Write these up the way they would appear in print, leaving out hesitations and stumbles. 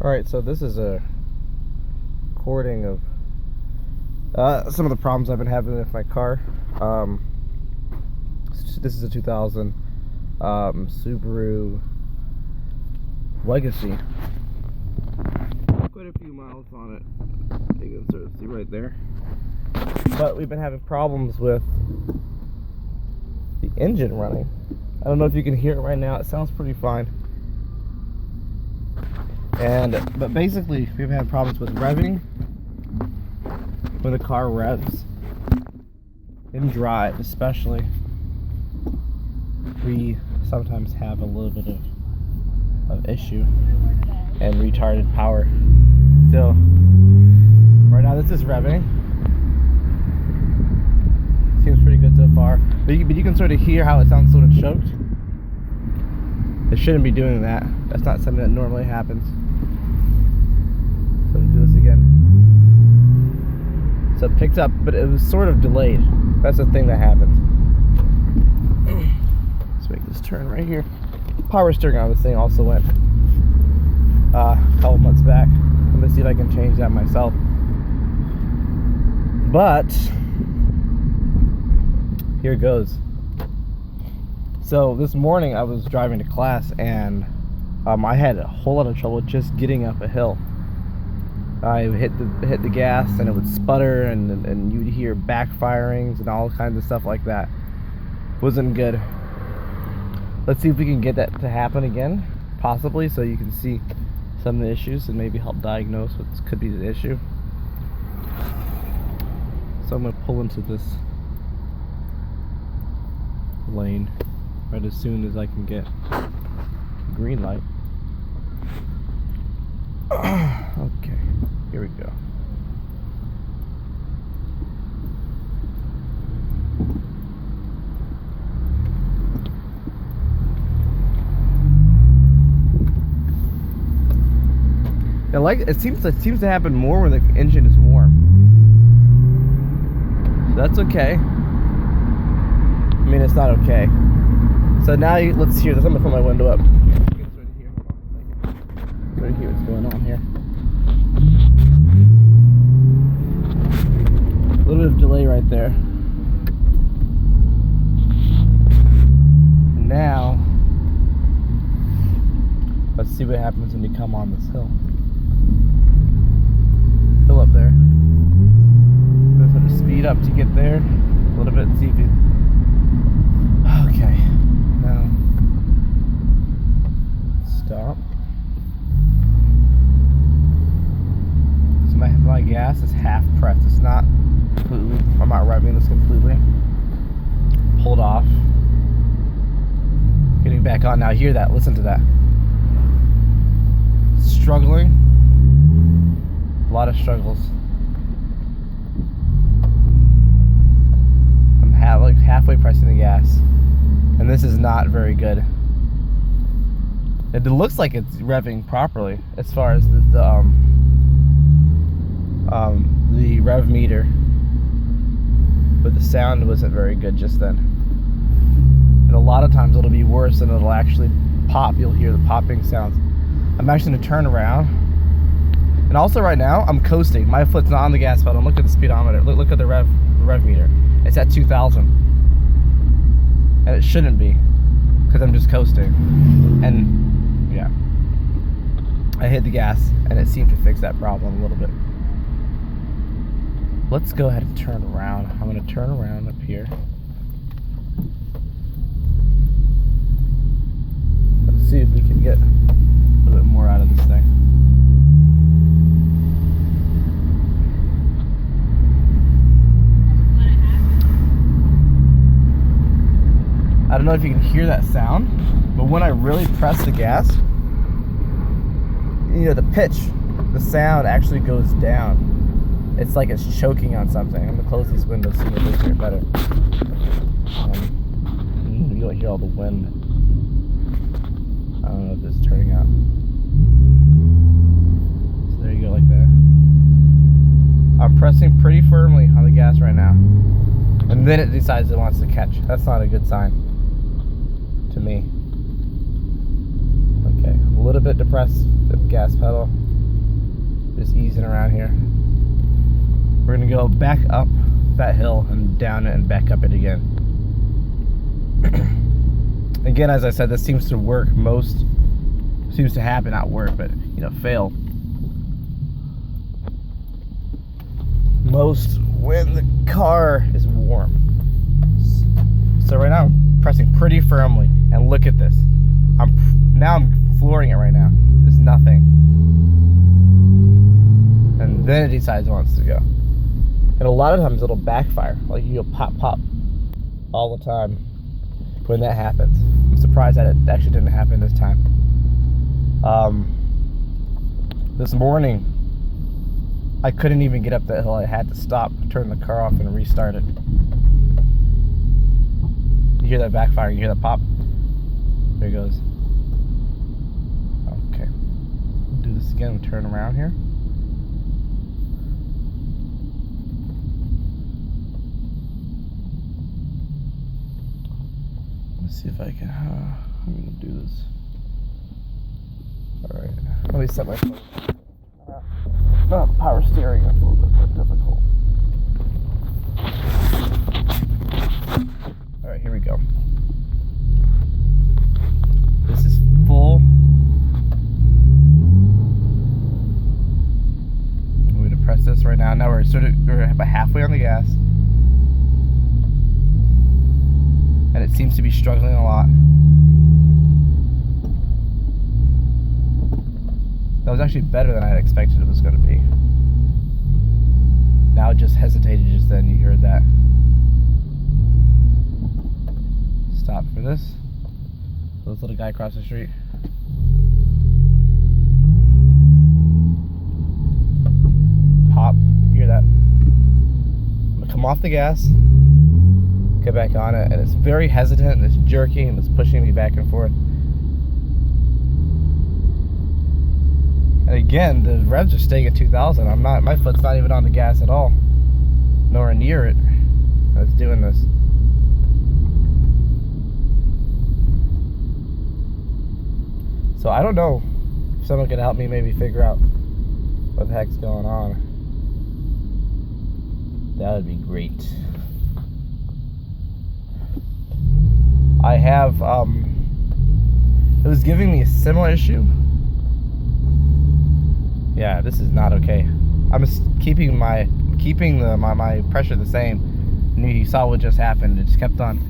Alright, so this is a recording of some of the problems I've been having with my car. This is a 2000 Subaru Legacy. Quite a few miles on it. You can sort of see right there. But we've been having problems with the engine running. I don't know if you can hear it right now. It sounds pretty fine. But basically, we've had problems with revving when the car revs. In drive, especially, we sometimes have a little bit of issue and retarded power. So, right now this is revving. Seems pretty good so far. But you can sort of hear how it sounds sort of choked. It shouldn't be doing that. That's not something that normally happens. So let's do this again. So it picked up, but it was sort of delayed. That's the thing that happens. Let's make this turn right here. Power steering on this thing also went a couple months back. I'm gonna see if I can change that myself. But here goes. So this morning I was driving to class and I had a whole lot of trouble just getting up a hill. I hit the gas and it would sputter and you'd hear backfirings and all kinds of stuff like that. Wasn't good. Let's see if we can get that to happen again, possibly, so you can see some of the issues and maybe help diagnose what could be the issue. So I'm going to pull into this lane right as soon as I can get green light. Okay, here we go. Now, it seems to happen more when the engine is warm. So that's okay. I mean, it's not okay. So now let's hear this. I'm gonna put my window up. Sort of hear what's going on here. A little bit of delay right there. And now, let's see what happens when you come on this hill. Hill up there. I'm gonna sort of speed up to get there a little bit and see if you. Okay. Now, stop. So my gas is half pressed. It's not completely. I'm not revving this completely. Pulled off. Getting back on now. Hear that? Listen to that. Struggling. A lot of struggles. I'm like halfway pressing the gas, and this is not very good. It looks like it's revving properly as far as the rev meter, but the sound wasn't very good just then. And a lot of times it'll be worse and it'll actually pop. You'll hear the popping sounds. I'm actually going to turn around. And also right now, I'm coasting. My foot's not on the gas pedal. Look at the speedometer. Look at the rev meter. It's at 2,000. And it shouldn't be, because I'm just coasting. And yeah, I hit the gas and it seemed to fix that problem a little bit. Let's go ahead and turn around. I'm going to turn around up here. Let's see if we can get a little bit more out of this thing. I don't know if you can hear that sound, but when I really press the gas, you know, the pitch, the sound actually goes down. It's like it's choking on something. I'm gonna close these windows so you can hear better. You'll hear all the wind. I don't know if this is turning out. So there you go, like that. I'm pressing pretty firmly on the gas right now, and then it decides it wants to catch. That's not a good sign to me. Okay, a little bit depressed the gas pedal. Just easing around here. We're gonna go back up that hill and down it and back up it again. Again, as I said, this seems to work seems to happen, not work, but fail most when the car is warm. So right now I'm pressing pretty firmly, and look at this. I'm flooring it right now. There's nothing, and then it decides it wants to go. And a lot of times it'll backfire, like you go pop pop all the time when that happens. I'm surprised that it actually didn't happen this time. This morning I couldn't even get up that hill. I had to stop, turn the car off, and restart it. You hear that backfire, you hear that pop. There it goes. Okay, do this again. Turn around here. Let's see if I can. I'm gonna do this. All right, let me set my phone. Not power steering. That's a little bit more difficult. All right, here we go. This is full. I'm going to press this right now. Now we're about halfway on the gas, and it seems to be struggling a lot. That was actually better than I had expected it was going to be. Now it just hesitated just then. You heard that. Stop for this. This little guy across the street. Pop. Hear that? I'm going to come off the gas, get back on it, and it's very hesitant, and it's jerking, and it's pushing me back and forth. And again, the revs are staying at 2,000. My foot's not even on the gas at all. Nowhere near it. It's doing this. So I don't know if someone could help me maybe figure out what the heck's going on. That would be great. I have, it was giving me a similar issue. Yeah, this is not okay. I'm just keeping my pressure the same. And you saw what just happened. It just kept on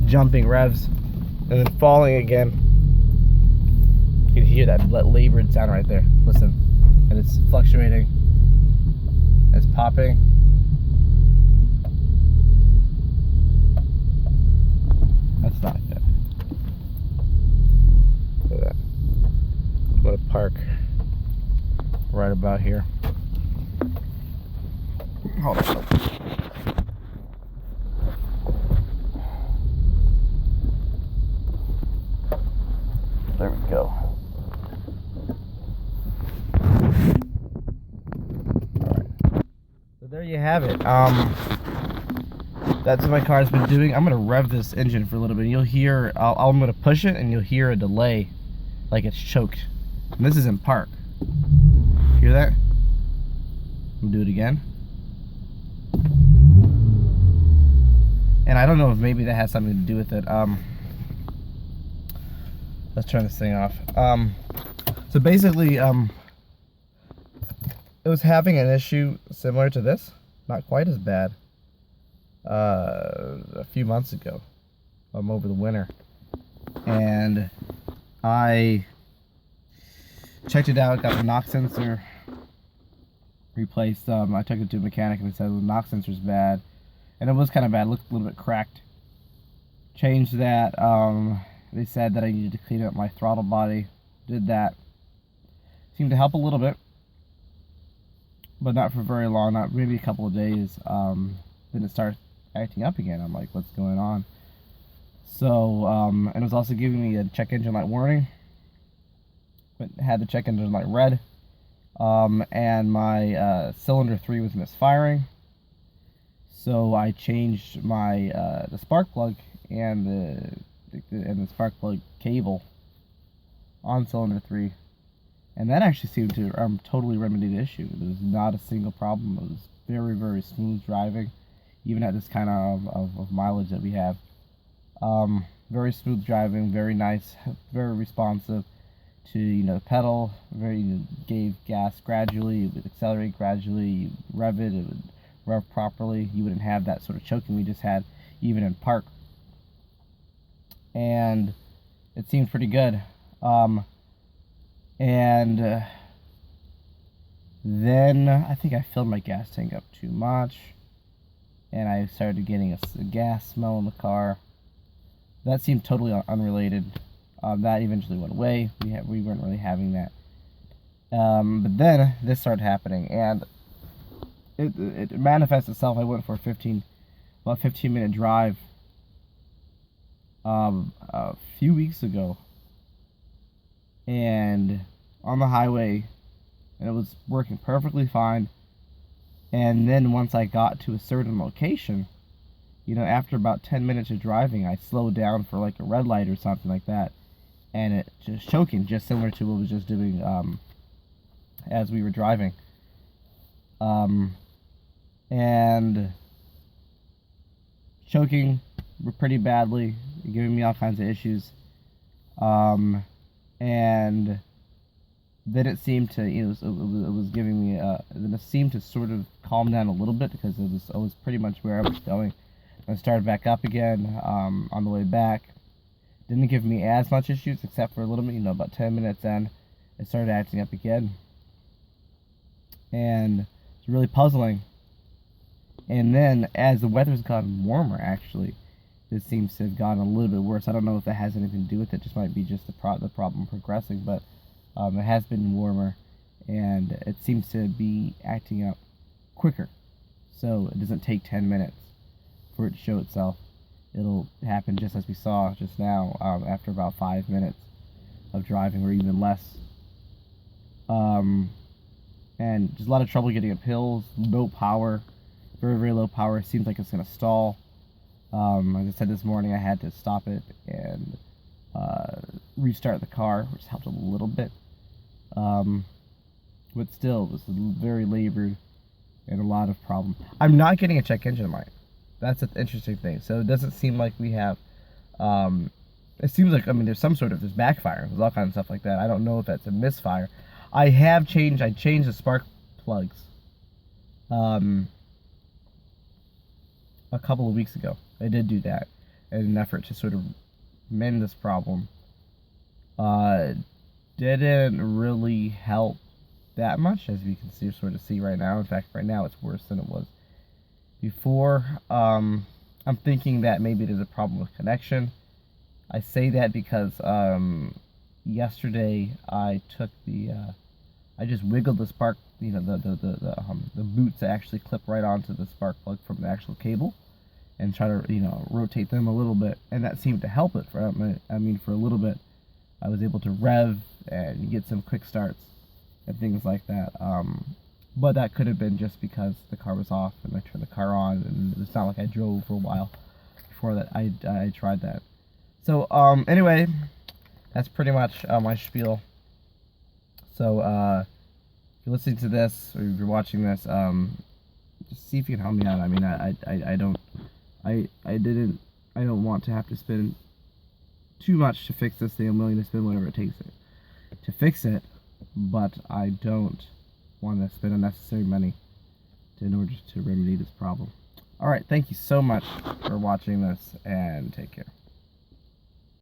jumping revs and then falling again. You can hear that labored sound right there. Listen, and it's fluctuating. It's popping. That's not good. Look at that. I'm gonna park right about here. Hold on. There we go. Alright. So there you have it. That's what my car's been doing. I'm gonna rev this engine for a little bit. You'll hear, I'm gonna push it and you'll hear a delay, like it's choked. And this is in park. Hear that? I'm gonna do it again. And I don't know if maybe that has something to do with it. Let's turn this thing off. So basically, it was having an issue similar to this, not quite as bad, a few months ago, over the winter, and I checked it out, got the knock sensor replaced. I took it to a mechanic and they said the knock sensor's bad, and it was kind of bad, it looked a little bit cracked. Changed that. They said that I needed to clean up my throttle body. Did that. Seemed to help a little bit, but not for very long, not maybe a couple of days. Then it started acting up again. I'm like, what's going on? So, and it was also giving me a check engine light warning. But it had the check engine light red. And my cylinder 3 was misfiring. So I changed my the spark plug and the spark plug cable on cylinder 3 And that actually seemed to totally remedy the issue. There was not a single problem. It was very, very smooth driving, even at this kind of mileage that we have. Very smooth driving, very nice, very responsive to, the pedal. Gave gas gradually, it would accelerate gradually, you rev it would rev properly. You wouldn't have that sort of choking we just had even in park. And it seemed pretty good. And then I think I filled my gas tank up too much, and I started getting a gas smell in the car. That seemed totally unrelated. That eventually went away. We weren't really having that. But then this started happening, and it manifests itself. I went for about 15-minute drive a few weeks ago, and on the highway, and it was working perfectly fine. And then once I got to a certain location, after about 10 minutes of driving, I slowed down for like a red light or something like that, and it just choking, just similar to what I was just doing as we were driving. And choking pretty badly, giving me all kinds of issues. And then it seemed to, it was giving me, then it seemed to sort of calm down a little bit, because it was pretty much where I was going. I started back up again on the way back. Didn't give me as much issues, except for a little bit, about 10 minutes in, it started acting up again. And it's really puzzling. And then, as the weather's gotten warmer, actually, this seems to have gotten a little bit worse. I don't know if that has anything to do with it. Just might be just the problem progressing, but it has been warmer, and it seems to be acting up quicker. So it doesn't take 10 minutes for it to show itself. It'll happen just as we saw just now, after about 5 minutes of driving, or even less. And just a lot of trouble getting up hills, low power, very, very low power. It seems like it's going to stall. Like I said this morning, I had to stop it and restart the car, which helped a little bit. But still, it was very labored and a lot of problem. I'm not getting a check engine light. That's an interesting thing. So it doesn't seem like we have, it seems like, there's some sort of, there's backfire. There's all kinds of stuff like that. I don't know if that's a misfire. I changed the spark plugs, a couple of weeks ago. I did do that in an effort to sort of mend this problem. Didn't really help that much, as we can see right now. In fact, right now it's worse than it was before. I'm thinking that maybe there's a problem with connection. I say that because yesterday I took I just wiggled the spark, the boots that actually clip right onto the spark plug from the actual cable, and try to rotate them a little bit, and that seemed to help it. For a little bit, I was able to rev and get some quick starts and things like that. But that could have been just because the car was off and I turned the car on, and it's not like I drove for a while before that. I tried that. So anyway, that's pretty much my spiel. So if you're listening to this, or if you're watching this, just see if you can help me out. I don't want to have to spend too much to fix this thing. I'm willing to spend whatever it takes to fix it, but I don't want to spend unnecessary money in order to remedy this problem. Alright, thank you so much for watching this, and take care.